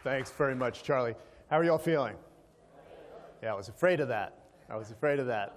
Thanks very much, Charlie. How are you all feeling? Yeah, I was afraid of that.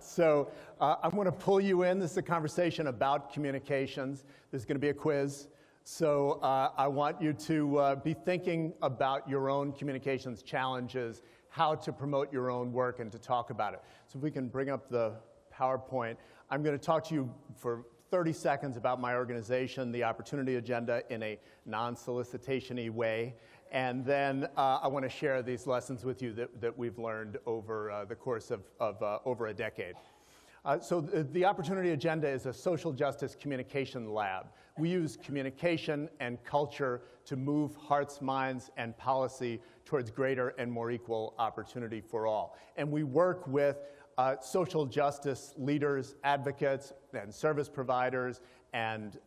So I'm going to pull you in. This is a conversation about communications. There's going to be a quiz. So I want you to be thinking about your own communications challenges, how to promote your own work, and to talk about it. So if we can bring up the PowerPoint. I'm going to talk to you for 30 seconds about my organization, the Opportunity Agenda, in a non-solicitation-y way. And then I want to share these lessons with you that we've learned over the course of over a decade. So the Opportunity Agenda is a social justice communication lab. We use communication and culture to move hearts, minds, and policy towards greater and more equal opportunity for all. And we work with social justice leaders, advocates, and service providers, and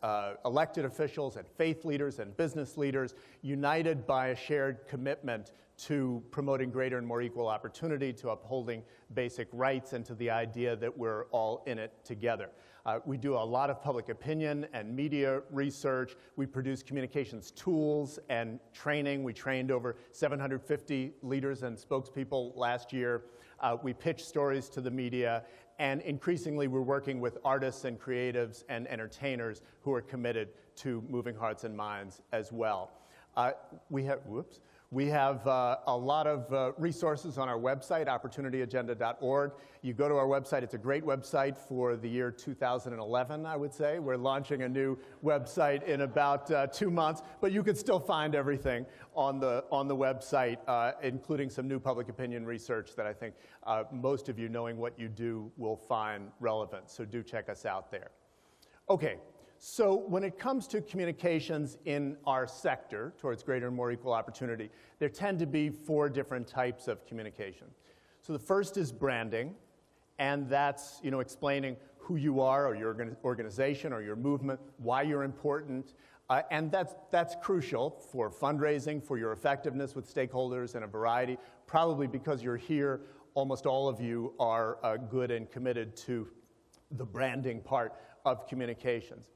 elected officials, and faith leaders, and business leaders, united by a shared commitment to promoting greater and more equal opportunity, to upholding basic rights, and to the idea that we're all in it together. We do a lot of public opinion and media research. We produce communications tools and training. We trained over 750 leaders and spokespeople last year. We pitch stories to the media, and increasingly we're working with artists and creatives and entertainers who are committed to moving hearts and minds as well. We have a lot of resources on our website, opportunityagenda.org. You go to our website. It's a great website for the year 2011, I would say. We're launching a new website in about 2 months, but you can still find everything on the website, including some new public opinion research that I think most of you, knowing what you do, will find relevant. So do check us out there. Okay. So when it comes to communications in our sector towards greater and more equal opportunity, there tend to be 4 different types of communication. So the first is branding, and that's explaining who you are, or your organization, or your movement, why you're important, and that's crucial for fundraising, for your effectiveness with stakeholders in a variety. Probably because you're here, almost all of you are good and committed to the branding part of communications.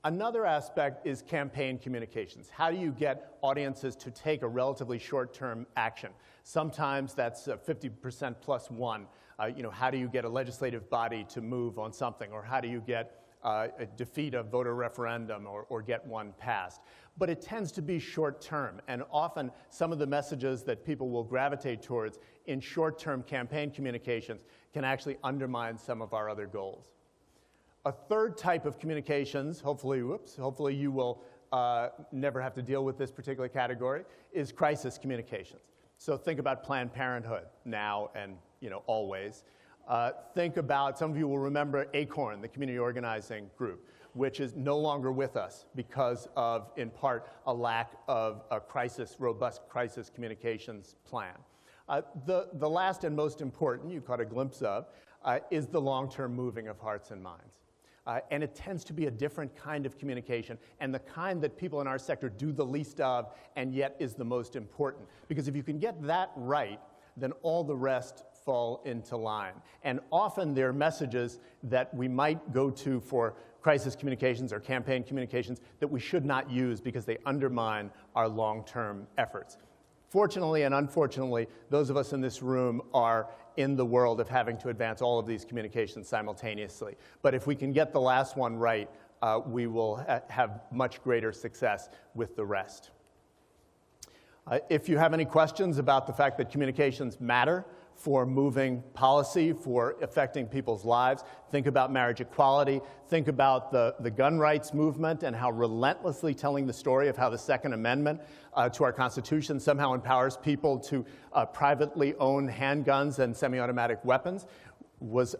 Another aspect is campaign communications. How do you get audiences to take a relatively short-term action? Sometimes that's 50% plus one. How do you get a legislative body to move on something? Or how do you get defeat a voter referendum or get one passed? But it tends to be short-term, and often some of the messages that people will gravitate towards in short-term campaign communications can actually undermine some of our other goals. A third type of communications, hopefully you will never have to deal with this particular category, is crisis communications. So think about Planned Parenthood now and always. Think about, some of you will remember ACORN, the community organizing group, which is no longer with us because of, in part, a lack of a robust crisis communications plan. The last and most important, you caught a glimpse of, is the long-term moving of hearts and minds. And it tends to be a different kind of communication, and the kind that people in our sector do the least of, and yet is the most important. Because if you can get that right, then all the rest fall into line. And often they're messages that we might go to for crisis communications or campaign communications that we should not use because they undermine our long-term efforts. Fortunately and unfortunately, those of us in this room are in the world of having to advance all of these communications simultaneously. But if we can get the last one right, we will have much greater success with the rest. If you have any questions about the fact that communications matter for moving policy, for affecting people's lives, think about marriage equality, think about the gun rights movement and how relentlessly telling the story of how the Second Amendment to our Constitution somehow empowers people to privately own handguns and semi-automatic weapons was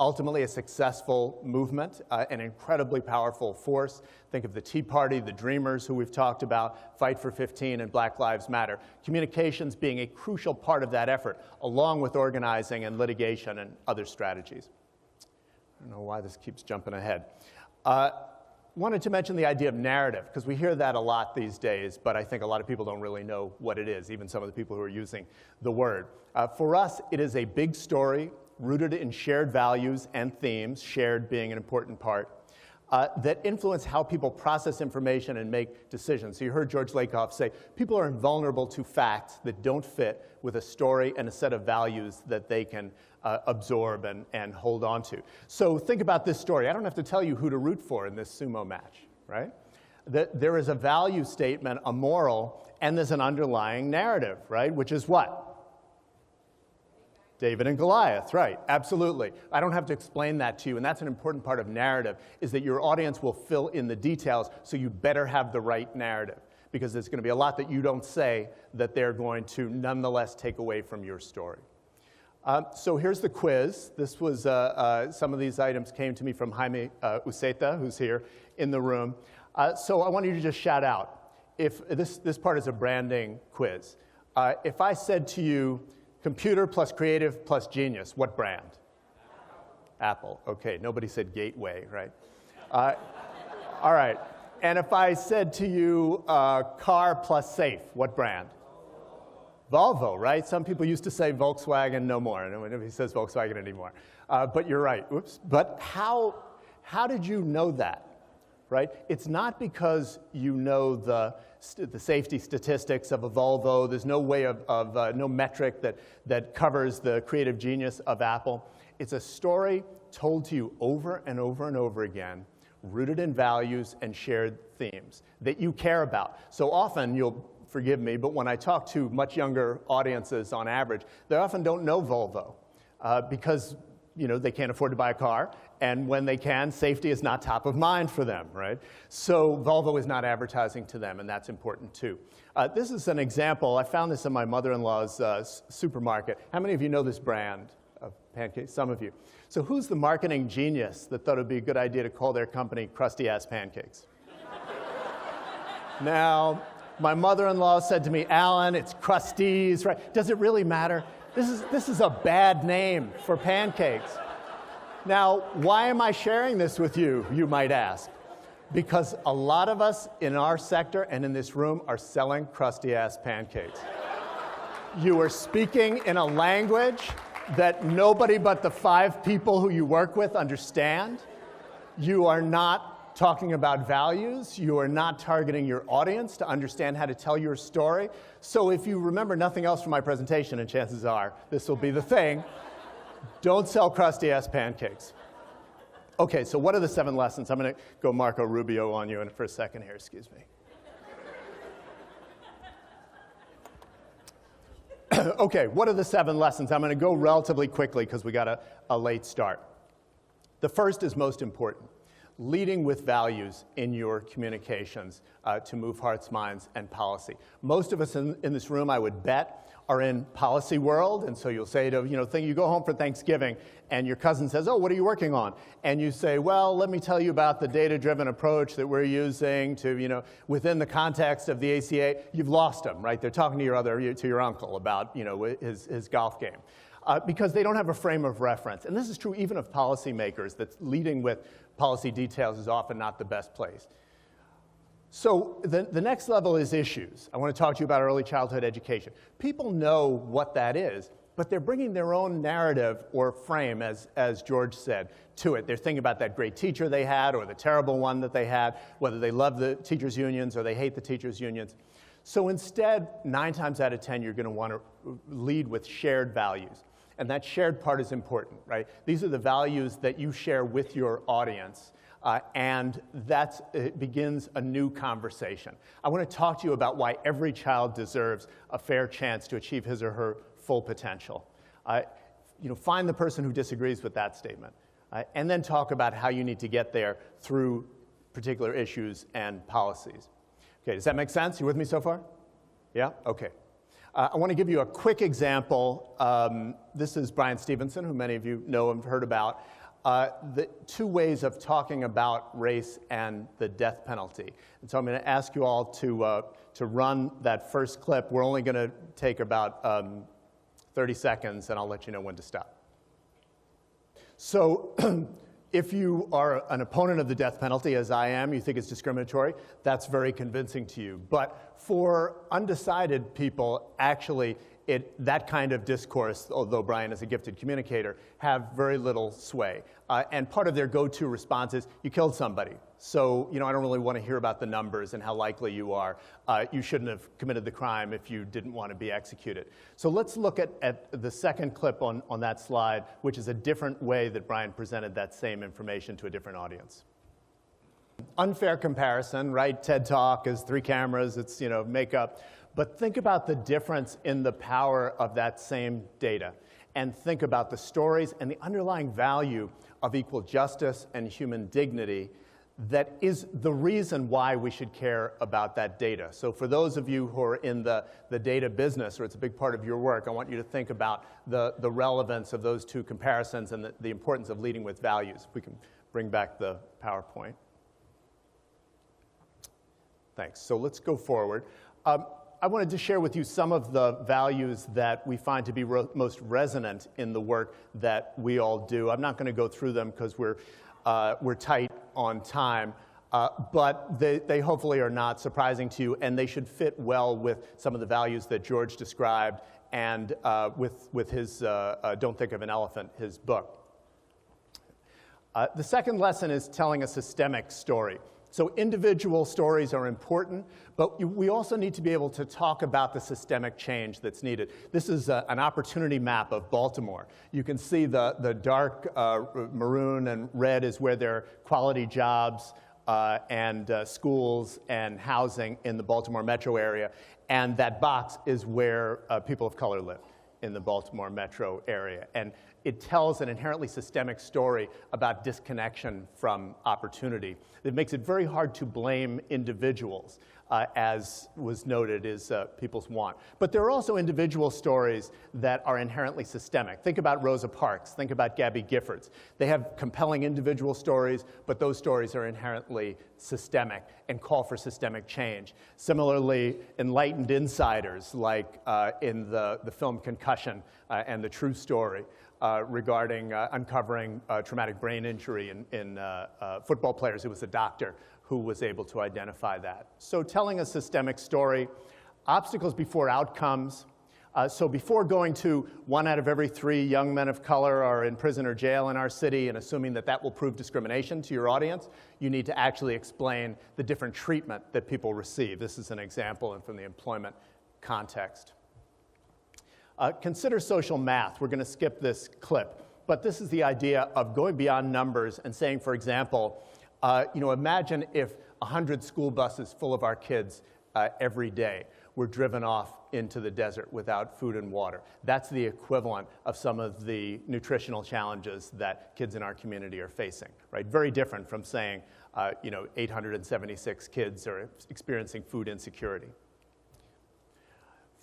ultimately a successful movement, an incredibly powerful force. Think of the Tea Party, the Dreamers, who we've talked about, Fight for 15, and Black Lives Matter. Communications being a crucial part of that effort, along with organizing and litigation and other strategies. I don't know why this keeps jumping ahead. Wanted to mention the idea of narrative, because we hear that a lot these days, but I think a lot of people don't really know what it is, even some of the people who are using the word. For us, it is a big story rooted in shared values and themes, shared being an important part. that influence how people process information and make decisions. So you heard George Lakoff say, people are invulnerable to facts that don't fit with a story and a set of values that they can absorb and hold on to. So think about this story. I don't have to tell you who to root for in this sumo match, right? There is a value statement, a moral, and there's an underlying narrative, right? Which is what? David and Goliath, right, absolutely. I don't have to explain that to you, and that's an important part of narrative, is that your audience will fill in the details, so you better have the right narrative, because there's going to be a lot that you don't say that they're going to nonetheless take away from your story. So here's the quiz. This was, some of these items came to me from Jaime Uceta, who's here in the room. So I want you to just shout out. If this part is a branding quiz. If I said to you, computer plus creative plus genius, what brand? Apple. Okay, nobody said Gateway, right? All right. And if I said to you, car plus safe, what brand? Volvo, right? Some people used to say Volkswagen, no more. Nobody says Volkswagen anymore. But you're right. Oops. But how did you know that? Right? It's not because you know the safety statistics of a Volvo. There's no way of no metric that covers the creative genius of Apple. It's a story told to you over and over and over again, rooted in values and shared themes that you care about. So often, you'll forgive me, but when I talk to much younger audiences on average, they often don't know Volvo because they can't afford to buy a car, and when they can, safety is not top of mind for them, right? So Volvo is not advertising to them, and that's important too. This is an example. I found this in my mother-in-law's supermarket. How many of you know this brand of pancakes? Some of you. So who's the marketing genius that thought it would be a good idea to call their company Krusty Ass Pancakes? Now, my mother-in-law said to me, Alan, it's Krusty's, right? Does it really matter? This is a bad name for pancakes. Now, why am I sharing this with you, you might ask? Because a lot of us in our sector and in this room are selling crusty-ass pancakes. You are speaking in a language that nobody but the 5 people who you work with understand. You are not talking about values. You are not targeting your audience to understand how to tell your story. So if you remember nothing else from my presentation, and chances are this will be the thing, don't sell crusty-ass pancakes. Okay, so what are the 7 lessons? I'm going to go Marco Rubio on you for a second here, excuse me. Okay, what are the 7 lessons? I'm going to go relatively quickly because we got a late start. The first is most important. Leading with values in your communications to move hearts, minds, and policy. Most of us in this room, I would bet, are in policy world, and so you'll say to, you go home for Thanksgiving, and your cousin says, oh, what are you working on? And you say, well, let me tell you about the data-driven approach that we're using to, within the context of the ACA. You've lost them, right? They're talking to your uncle about, his golf game. Because they don't have a frame of reference. And this is true even of policymakers, that leading with policy details is often not the best place. So the next level is issues. I want to talk to you about early childhood education. People know what that is, but they're bringing their own narrative or frame, as George said, to it. They're thinking about that great teacher they had or the terrible one that they had, whether they love the teachers' unions or they hate the teachers' unions. So instead, 9 times out of 10, you're going to want to lead with shared values. And that shared part is important, right? These are the values that you share with your audience. And that begins a new conversation. I want to talk to you about why every child deserves a fair chance to achieve his or her full potential. Find the person who disagrees with that statement, and then talk about how you need to get there through particular issues and policies. Okay, does that make sense? You with me so far? Yeah? Okay. I want to give you a quick example. This is Brian Stevenson, who many of you know and have heard about. The 2 ways of talking about race and the death penalty. And so I'm going to ask you all to run that first clip. We're only going to take about 30 seconds, and I'll let you know when to stop. So if you are an opponent of the death penalty, as I am, you think it's discriminatory, that's very convincing to you. But for undecided people, actually, that kind of discourse, although Brian is a gifted communicator, have very little sway. And part of their go-to response is, you killed somebody. So, I don't really want to hear about the numbers and how likely you are. You shouldn't have committed the crime if you didn't want to be executed. So let's look at the second clip on that slide, which is a different way that Brian presented that same information to a different audience. Unfair comparison, right? TED Talk is 3 cameras, it's, makeup. But think about the difference in the power of that same data. And think about the stories and the underlying value of equal justice and human dignity that is the reason why we should care about that data. So for those of you who are in the data business, or it's a big part of your work, I want you to think about the relevance of those 2 comparisons and the importance of leading with values. If we can bring back the PowerPoint. Thanks. So let's go forward. I wanted to share with you some of the values that we find to be most resonant in the work that we all do. I'm not going to go through them because we're tight on time, but they hopefully are not surprising to you, and they should fit well with some of the values that George described and with his Don't Think of an Elephant, his book. The second lesson is telling a systemic story. So individual stories are important, but we also need to be able to talk about the systemic change that's needed. This is an opportunity map of Baltimore. You can see the dark maroon and red is where there are quality jobs and schools and housing in the Baltimore metro area. And that box is where people of color live in the Baltimore metro area. And it tells an inherently systemic story about disconnection from opportunity. It makes it very hard to blame individuals, as was noted is people's want. But there are also individual stories that are inherently systemic. Think about Rosa Parks. Think about Gabby Giffords. They have compelling individual stories, but those stories are inherently systemic and call for systemic change. Similarly, enlightened insiders, like in the film Concussion and the True Story, regarding uncovering traumatic brain injury in football players. It was a doctor who was able to identify that. So telling a systemic story, obstacles before outcomes. So before going to 1 out of every 3 young men of color are in prison or jail in our city and assuming that that will prove discrimination to your audience, you need to actually explain the different treatment that people receive. This is an example and from the employment context. Consider social math. We're going to skip this clip. But this is the idea of going beyond numbers and saying, for example, imagine if 100 school buses full of our kids every day were driven off into the desert without food and water. That's the equivalent of some of the nutritional challenges that kids in our community are facing, right? Very different from saying, 876 kids are experiencing food insecurity.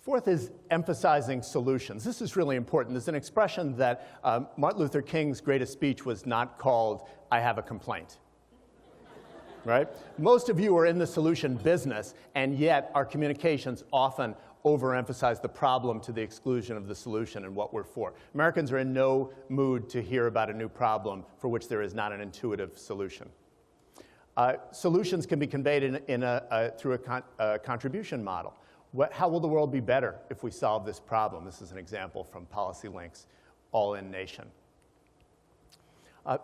Fourth is emphasizing solutions. This is really important. There's an expression that Martin Luther King's greatest speech was not called, "I have a complaint." Right? Most of you are in the solution business, and yet our communications often overemphasize the problem to the exclusion of the solution and what we're for. Americans are in no mood to hear about a new problem for which there is not an intuitive solution. Solutions can be conveyed through a contribution model. How will the world be better if we solve this problem? This is an example from Policy Link's All In Nation.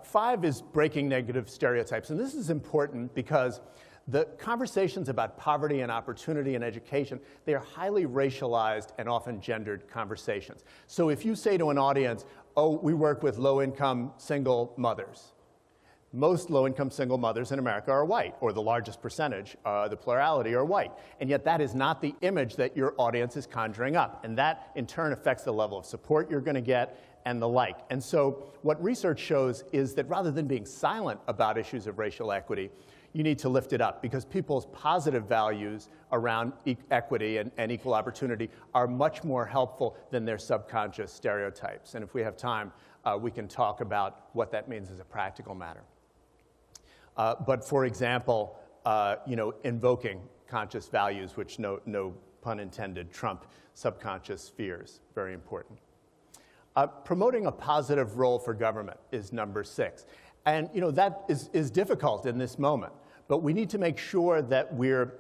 5 is breaking negative stereotypes. And this is important because the conversations about poverty and opportunity and education, they are highly racialized and often gendered conversations. So if you say to an audience, oh, we work with low-income single mothers, most low-income single mothers in America are white, or the largest percentage, the plurality, are white. And yet that is not the image that your audience is conjuring up. And that, in turn, affects the level of support you're going to get and the like. And so what research shows is that rather than being silent about issues of racial equity, you need to lift it up, because people's positive values around equity and equal opportunity are much more helpful than their subconscious stereotypes. And if we have time, we can talk about what that means as a practical matter. But for example, invoking conscious values, which no pun intended, trump subconscious fears, very important. Promoting a positive role for government is number 6. And that is difficult in this moment. But we need to make sure that we're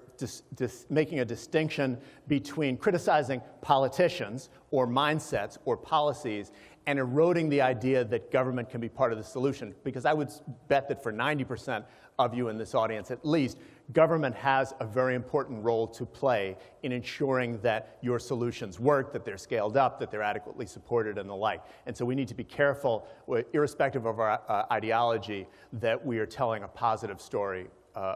making a distinction between criticizing politicians or mindsets or policies and eroding the idea that government can be part of the solution. Because I would bet that for 90% of you in this audience at least, government has a very important role to play in ensuring that your solutions work, that they're scaled up, that they're adequately supported, and the like. And so we need to be careful, irrespective of our ideology, that we are telling a positive story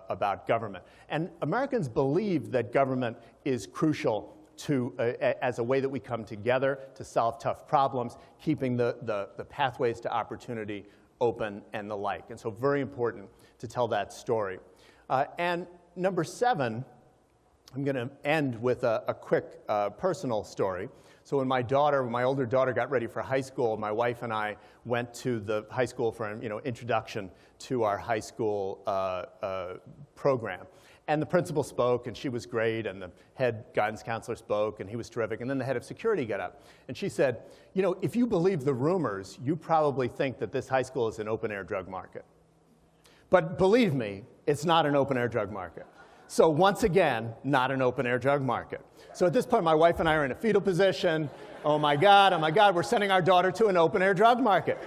about government. And Americans believe that government is crucial to, as a way that we come together to solve tough problems, keeping the pathways to opportunity open and the like. And so very important to tell that story. And number 7, I'm going to end with a quick personal story. So when my older daughter got ready for high school, my wife and I went to the high school for an introduction to our high school program. And the principal spoke, and she was great, and the head guidance counselor spoke, and he was terrific, and then the head of security got up. And she said, if you believe the rumors, you probably think that this high school is an open-air drug market. But believe me, it's not an open-air drug market. So once again, not an open-air drug market. So at this point, my wife and I are in a fetal position. Oh my God, we're sending our daughter to an open-air drug market.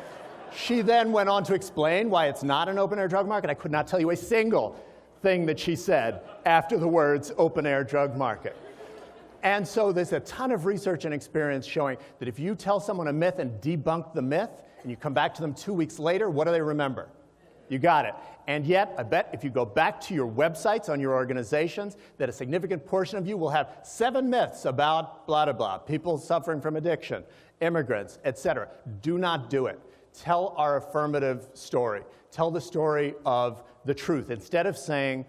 She then went on to explain why it's not an open-air drug market. I could not tell you a single thing that she said after the words open-air drug market. And so there's a ton of research and experience showing that if you tell someone a myth and debunk the myth, and you come back to them 2 weeks later, what do they remember? You got it. And yet, I bet if you go back to your websites on your organizations, that a significant portion of you will have 7 myths about blah, blah, blah, people suffering from addiction, immigrants, etc. Do not do it. Tell our affirmative story. Tell the story of the truth. Instead of saying,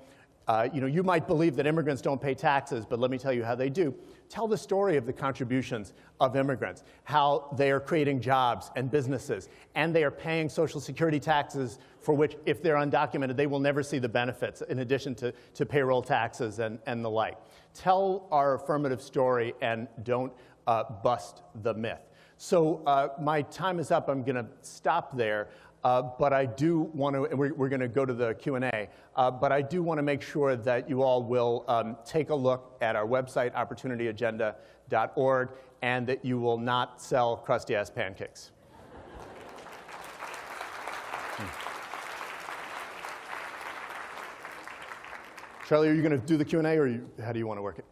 you might believe that immigrants don't pay taxes, but let me tell you how they do. Tell the story of the contributions of immigrants, how they are creating jobs and businesses, and they are paying Social Security taxes for which, if they're undocumented, they will never see the benefits, in addition to payroll taxes and the like. Tell our affirmative story and don't bust the myth. So my time is up. I'm going to stop there. But I do want to, and we're going to go to the Q&A, but I do want to make sure that you all will take a look at our website, opportunityagenda.org, and that you will not sell crusty-ass pancakes. Charlie, are you going to do the Q&A, or how do you want to work it?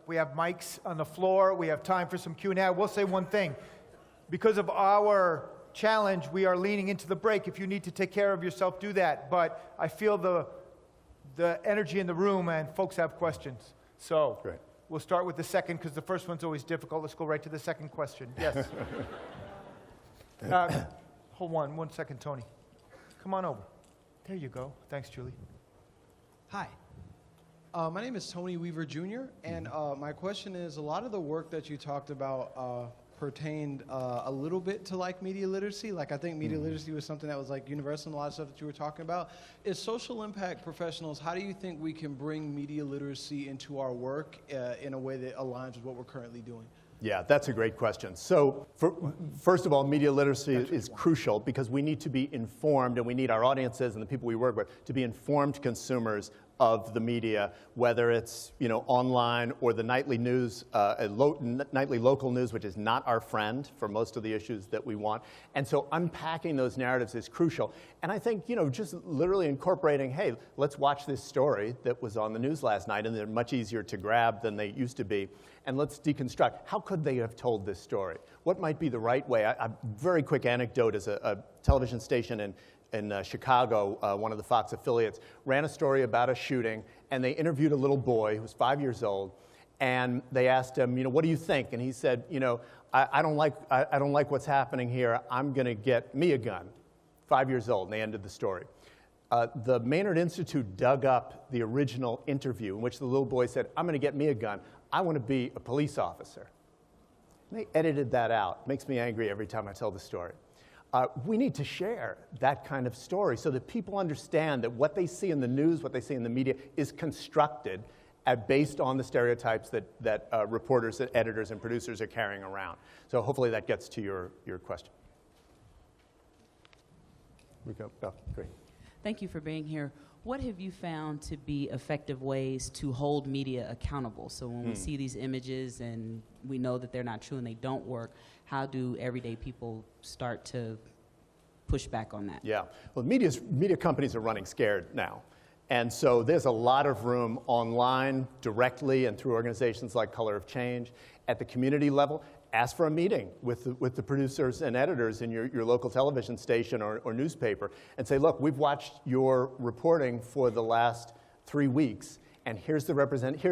We have mics on the floor. We have time for some Q&A. I will say one thing. Because of our challenge, we are leaning into the break. If you need to take care of yourself, do that. But I feel the energy in the room, and folks have questions. So great. We'll start with the second, because the first one's always difficult. Let's go right to the second question. Yes. Hold on 1 second, Tony. Come on over. There you go. Thanks, Julie. Hi. My name is Tony Weaver Jr., and my question is, a lot of the work that you talked about pertained a little bit to like media literacy. Like I think media literacy was something that was like universal in a lot of stuff that you were talking about. As social impact professionals, how do you think we can bring media literacy into our work in a way that aligns with what we're currently doing? Yeah, that's a great question. So first of all, media literacy is crucial because we need to be informed, and we need our audiences and the people we work with to be informed consumers of the media, whether it's online or the nightly news, nightly local news, which is not our friend for most of the issues that we want. And so unpacking those narratives is crucial. And I think just literally incorporating, hey, let's watch this story that was on the news last night, and they're much easier to grab than they used to be. And let's deconstruct. How could they have told this story? What might be the right way? A very quick anecdote is a television station in Chicago, one of the Fox affiliates, ran a story about a shooting, and they interviewed a little boy who was 5 years old, and they asked him, what do you think? And he said, I don't like what's happening here. I'm going to get me a gun. 5 years old, and they ended the story. The Maynard Institute dug up the original interview in which the little boy said, I'm going to get me a gun. I want to be a police officer. And they edited that out. It makes me angry every time I tell the story. We need to share that kind of story so that people understand that what they see in the news, what they see in the media, is constructed based on the stereotypes that reporters, editors, and producers are carrying around. So hopefully that gets to your question. We go. Oh, great. Thank you for being here. What have you found to be effective ways to hold media accountable? So when we see these images and we know that they're not true and they don't work, how do everyday people start to push back on that? Yeah, well, media companies are running scared now. And so there's a lot of room online, directly, and through organizations like Color of Change. At the community level, ask for a meeting with the producers and editors in your local television station or newspaper and say, look, we've watched your reporting for the last 3 weeks, and here's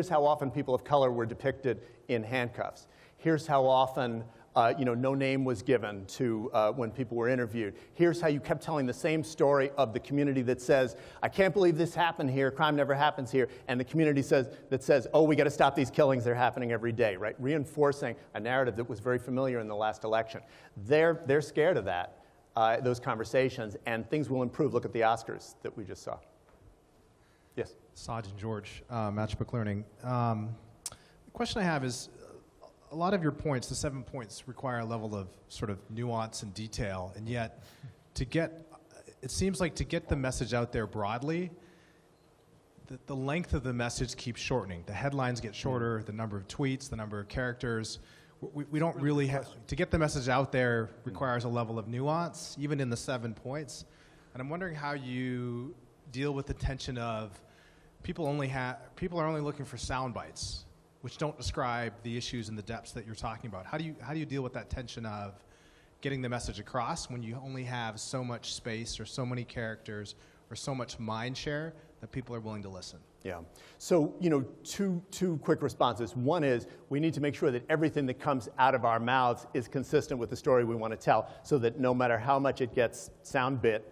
how often people of color were depicted in handcuffs. Here's how often no name was given to when people were interviewed. Here's how you kept telling the same story of the community that says, I can't believe this happened here, crime never happens here, and the community that says, oh, we got to stop these killings, they're happening every day, right? Reinforcing a narrative that was very familiar in the last election. They're scared of that, those conversations, and things will improve. Look at the Oscars that we just saw. Yes? Saj and George, Matchbook Learning. The question I have is, a lot of your points, the 7 points, require a level of sort of nuance and detail, and yet it seems like to get the message out there broadly, the length of the message keeps shortening. The headlines get shorter, the number of tweets, the number of characters. We don't really have, to get the message out there requires a level of nuance, even in the 7 points. And I'm wondering how you deal with the tension of people are only looking for sound bites, which don't describe the issues and the depths that you're talking about. How do you deal with that tension of getting the message across when you only have so much space or so many characters or so much mind share that people are willing to listen? Yeah. So, two quick responses. One is we need to make sure that everything that comes out of our mouths is consistent with the story we want to tell, so that no matter how much it gets sound bit,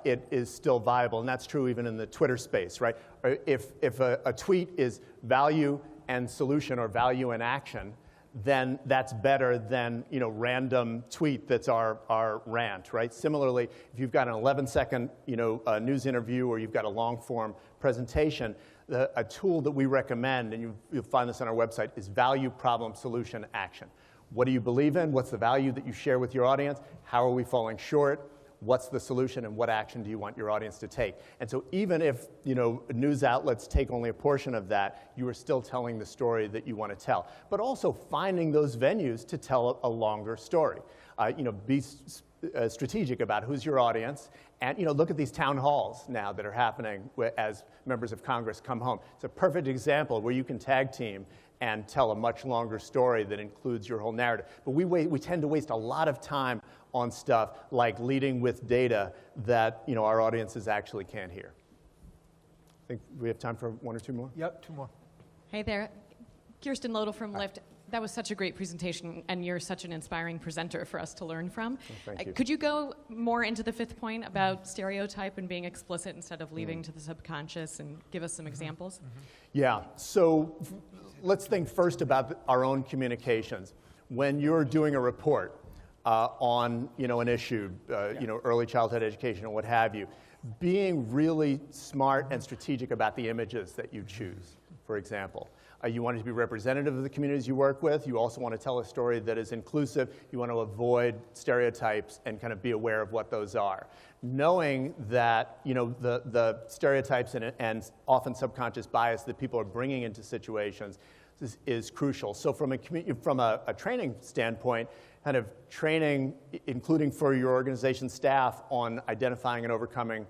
it is still viable. And that's true even in the Twitter space, right? If a tweet is value and solution or value and action, then that's better than random tweet that's our rant, right? Similarly, if you've got an 11-second news interview or you've got a long-form presentation, a tool that we recommend, and you'll find this on our website, is value, problem, solution, action. What do you believe in? What's the value that you share with your audience? How are we falling short? What's the solution, and what action do you want your audience to take? And so even if news outlets take only a portion of that, you are still telling the story that you want to tell. But also finding those venues to tell a longer story. Be strategic about who's your audience, and look at these town halls now that are happening as members of Congress come home. It's a perfect example where you can tag team and tell a much longer story that includes your whole narrative. But we tend to waste a lot of time on stuff like leading with data that our audiences actually can't hear. I think we have time for one or two more. Yep, 2 more. Hey there, Kirsten Lodel from Lyft. That was such a great presentation, and you're such an inspiring presenter for us to learn from. Thank you. Could you go more into the 5th point about stereotype and being explicit instead of leaving to the subconscious, and give us some examples? Yeah, so let's think first about our own communications. When you're doing a report on an issue, early childhood education or what have you, being really smart and strategic about the images that you choose, for example. You want it to be representative of the communities you work with. You also want to tell a story that is inclusive. You want to avoid stereotypes and kind of be aware of what those are. Knowing that the stereotypes and often subconscious bias that people are bringing into situations is crucial. So from a training standpoint, kind of training, including for your organization staff, on identifying and overcoming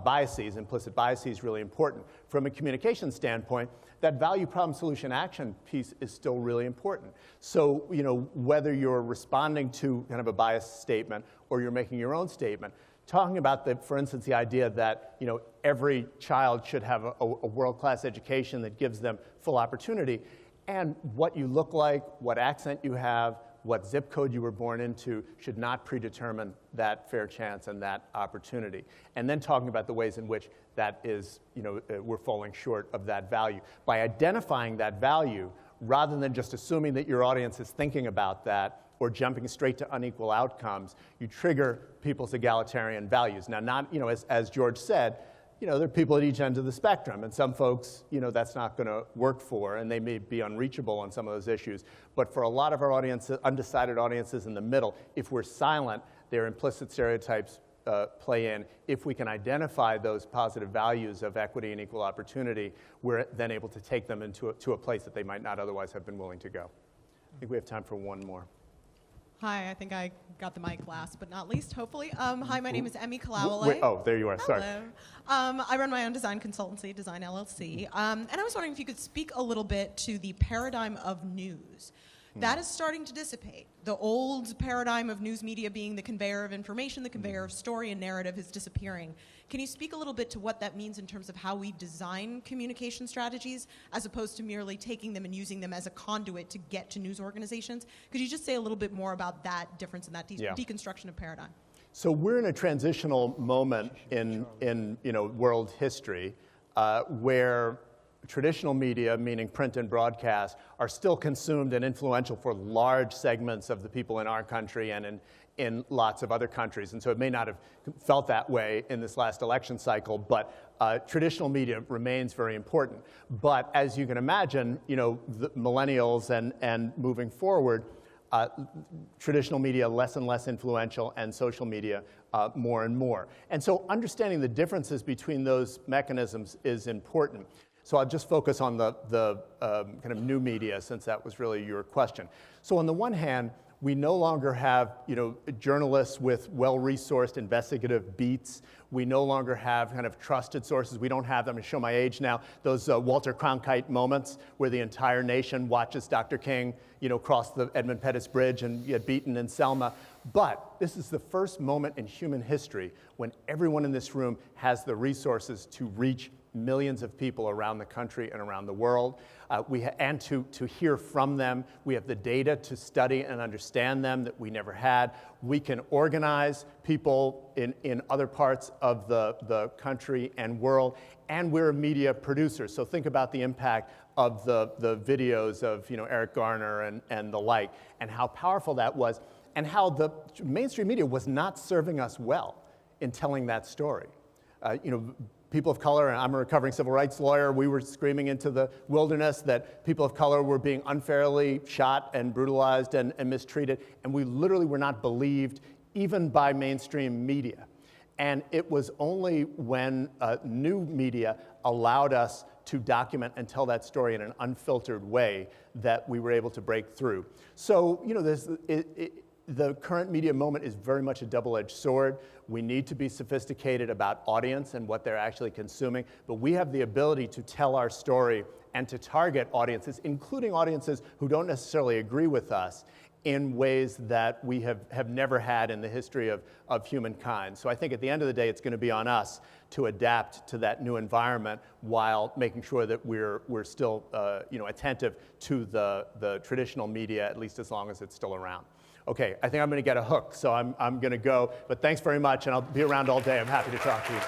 biases, implicit biases, is really important. From a communication standpoint, that value, problem, solution, action piece is still really important. So, whether you're responding to kind of a biased statement or you're making your own statement, talking about for instance, the idea that every child should have a world-class education that gives them full opportunity, and what you look like, what accent you have, what zip code you were born into should not predetermine that fair chance and that opportunity. And then talking about the ways in which that is, we're falling short of that value. By identifying that value, rather than just assuming that your audience is thinking about that or jumping straight to unequal outcomes, you trigger people's egalitarian values. Now, not, as George said, there are people at each end of the spectrum, and some folks, that's not going to work for, and they may be unreachable on some of those issues. But for a lot of our audiences, undecided audiences in the middle, if we're silent, their implicit stereotypes play in. If we can identify those positive values of equity and equal opportunity, we're then able to take them to a place that they might not otherwise have been willing to go. I think we have time for one more. Hi, I think I got the mic last but not least, hopefully. Hi, my name is Emmy Kalawale. Wait, oh, there you are. Sorry. Hello. I run my own design consultancy, Design LLC. And I was wondering if you could speak a little bit to the paradigm of news. That is starting to dissipate. The old paradigm of news media being the conveyor of information, the conveyor of story and narrative is disappearing. Can you speak a little bit to what that means in terms of how we design communication strategies as opposed to merely taking them and using them as a conduit to get to news organizations? Could you just say a little bit more about that difference in that deconstruction of paradigm? So we're in a transitional moment in world history where traditional media, meaning print and broadcast, are still consumed and influential for large segments of the people in our country and in lots of other countries. And so it may not have felt that way in this last election cycle, but traditional media remains very important. But as you can imagine, the millennials and moving forward, traditional media less and less influential, and social media more and more. And so understanding the differences between those mechanisms is important. So I'll just focus on the kind of new media, since that was really your question. So on the one hand, we no longer have journalists with well-resourced investigative beats. We no longer have kind of trusted sources. We don't have them, to show my age now, those Walter Cronkite moments where the entire nation watches Dr. King cross the Edmund Pettus Bridge and get beaten in Selma. But this is the first moment in human history when everyone in this room has the resources to reach millions of people around the country and around the world, and to hear from them. We have the data to study and understand them that we never had. We can organize people in other parts of the country and world, and we're a media producer. So think about the impact of the videos of Eric Garner and the like, and how powerful that was, and how the mainstream media was not serving us well in telling that story. People of color, and I'm a recovering civil rights lawyer, we were screaming into the wilderness that people of color were being unfairly shot and brutalized and mistreated, and we literally were not believed even by mainstream media. And it was only when new media allowed us to document and tell that story in an unfiltered way that we were able to break through. So, the current media moment is very much a double-edged sword. We need to be sophisticated about audience and what they're actually consuming, but we have the ability to tell our story and to target audiences, including audiences who don't necessarily agree with us, in ways that we have never had in the history of humankind. So I think at the end of the day, it's going to be on us to adapt to that new environment while making sure that we're still attentive to the traditional media, at least as long as it's still around. Okay, I think I'm going to get a hook, so I'm going to go. But thanks very much, and I'll be around all day. I'm happy to talk to you.